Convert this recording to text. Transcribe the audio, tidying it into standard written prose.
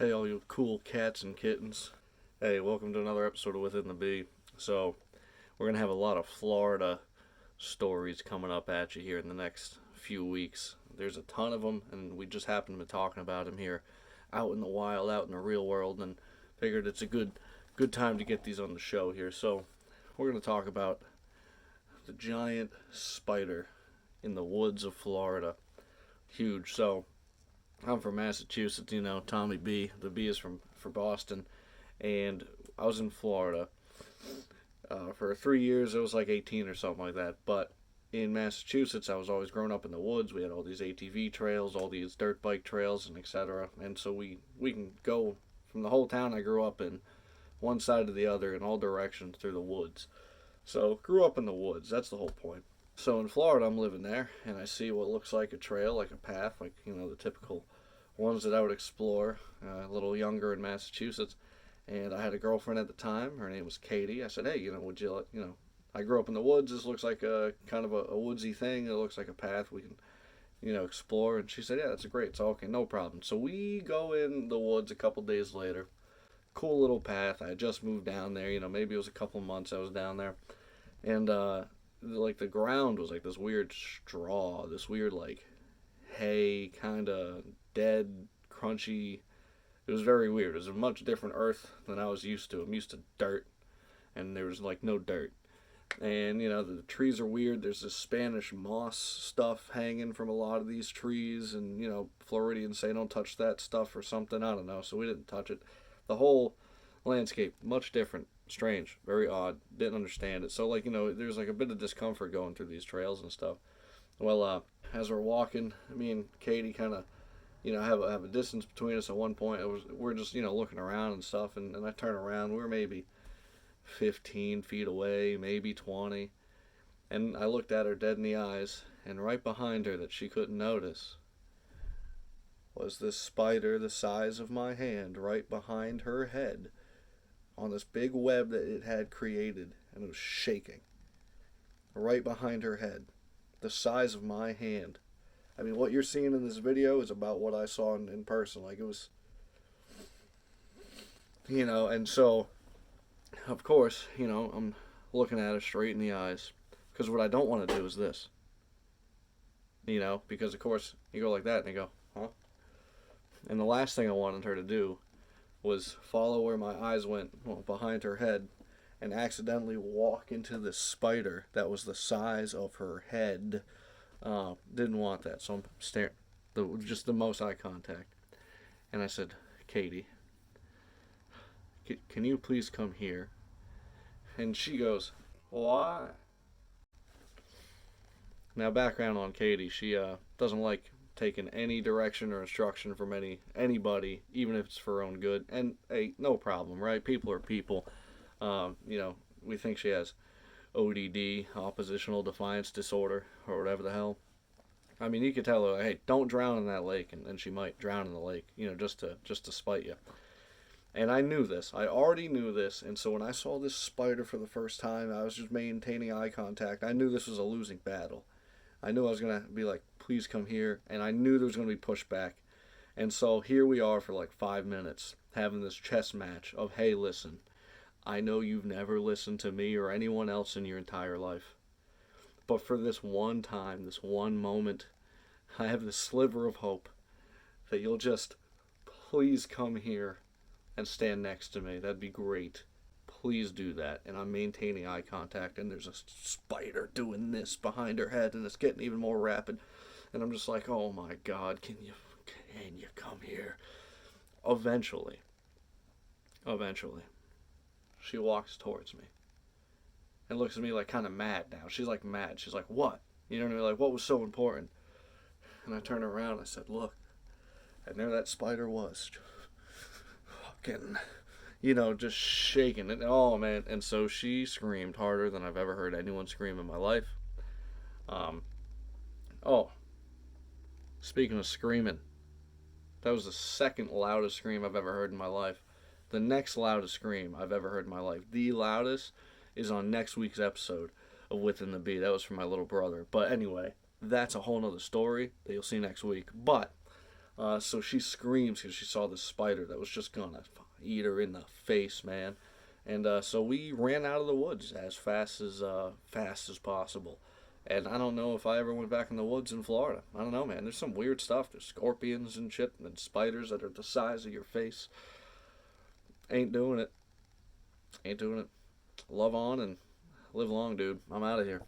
Hey, all you cool cats and kittens. Hey, welcome to another episode of Within the Bee. So, we're going to have a lot of Florida stories coming up at you here in the next few weeks. There's a ton of them, and we just happened to be talking about them here out in the wild, out in the real world, and figured it's a good time to get these on the show here. So, we're going to talk about the giant spider in the woods of Florida. Huge. So, I'm from Massachusetts, Tommy B. The B is for Boston, and I was in Florida for 3 years. It was like 18 or something like that. But in Massachusetts, I was always growing up in the woods. We had all these ATV trails, all these dirt bike trails, and etc. And so we can go from the whole town I grew up in, one side to the other, in all directions through the woods. So grew up in the woods. That's the whole point. So in Florida, I'm living there, and I see what looks like a trail, like a path, like the typical ones that I would explore. A little younger in Massachusetts, and I had a girlfriend at the time. Her name was Katie. I said, "Hey, would you, I grew up in the woods. This looks like a kind of a woodsy thing. It looks like a path we can, explore." And she said, "Yeah, that's great. It's okay, no problem." So we go in the woods a couple days later. Cool little path. I had just moved down there. Maybe it was a couple months I was down there, and like the ground was like this weird straw, this weird like hay, kind of dead, crunchy. It was very weird. It was a much different earth than I was used to. I'm used to dirt, and there was like no dirt. And the trees are weird. There's this Spanish moss stuff hanging from a lot of these trees, and Floridians say don't touch that stuff or something. I don't know. So we didn't touch it. The whole landscape much different, strange, very odd. Didn't understand it. So there's like a bit of discomfort going through these trails and stuff. Well, as we're walking, me and Katie kind of, have a distance between us. At one point, we're just, looking around and stuff, and I turn around. We're maybe 15 feet away, maybe 20, and I looked at her dead in the eyes, and right behind her that she couldn't notice was this spider the size of my hand right behind her head on this big web that it had created, and it was shaking right behind her head, the size of my hand. I mean, what you're seeing in this video is about what I saw in person. Like, it was, and so, of course, I'm looking at her straight in the eyes. Because what I don't want to do is this. Because, of course, you go like that and you go, huh? And the last thing I wanted her to do was follow where my eyes went, behind her head, and accidentally walk into this spider that was the size of her head. Didn't want that, so I'm staring, just the most eye contact. And I said, "Katie, can you please come here?" And she goes, "Why?" Now, background on Katie, she doesn't like taking any direction or instruction from anybody, even if it's for her own good. And hey, no problem, right? People are people. We think she has ODD, oppositional defiance disorder, or whatever the hell. I mean, you could tell her, "Hey, don't drown in that lake," and she might drown in the lake, just to spite you. And I knew this. I already knew this, and so when I saw this spider for the first time, I was just maintaining eye contact. I knew this was a losing battle. I knew I was gonna be like, "Please come here," and I knew there was gonna be pushback. And so here we are for like 5 minutes having this chess match of, "Hey, listen, I know you've never listened to me or anyone else in your entire life. But for this one time, this one moment, I have this sliver of hope that you'll just please come here and stand next to me. That'd be great. Please do that." And I'm maintaining eye contact, and there's a spider doing this behind her head, and it's getting even more rapid. And I'm just like, "Oh my God, can you come here?" Eventually, she walks towards me and looks at me like kind of mad now. She's like mad. She's like, "What?" You know what I mean? Like, what was so important? And I turned around and I said, "Look." And there that spider was. Fucking, just shaking it. Oh, man. And so she screamed harder than I've ever heard anyone scream in my life. Oh, speaking of screaming, that was the second loudest scream I've ever heard in my life. The next loudest scream I've ever heard in my life, the loudest, is on next week's episode of Within the Bee. That was for my little brother. But anyway, that's a whole nother story that you'll see next week. But So she screams because she saw this spider that was just gonna eat her in the face, man. And so we ran out of the woods as fast as possible. And I don't know if I ever went back in the woods in Florida. I don't know, man. There's some weird stuff. There's scorpions and shit, and spiders that are the size of your face. Ain't doing it. Ain't doing it. Love on and live long, dude. I'm out of here.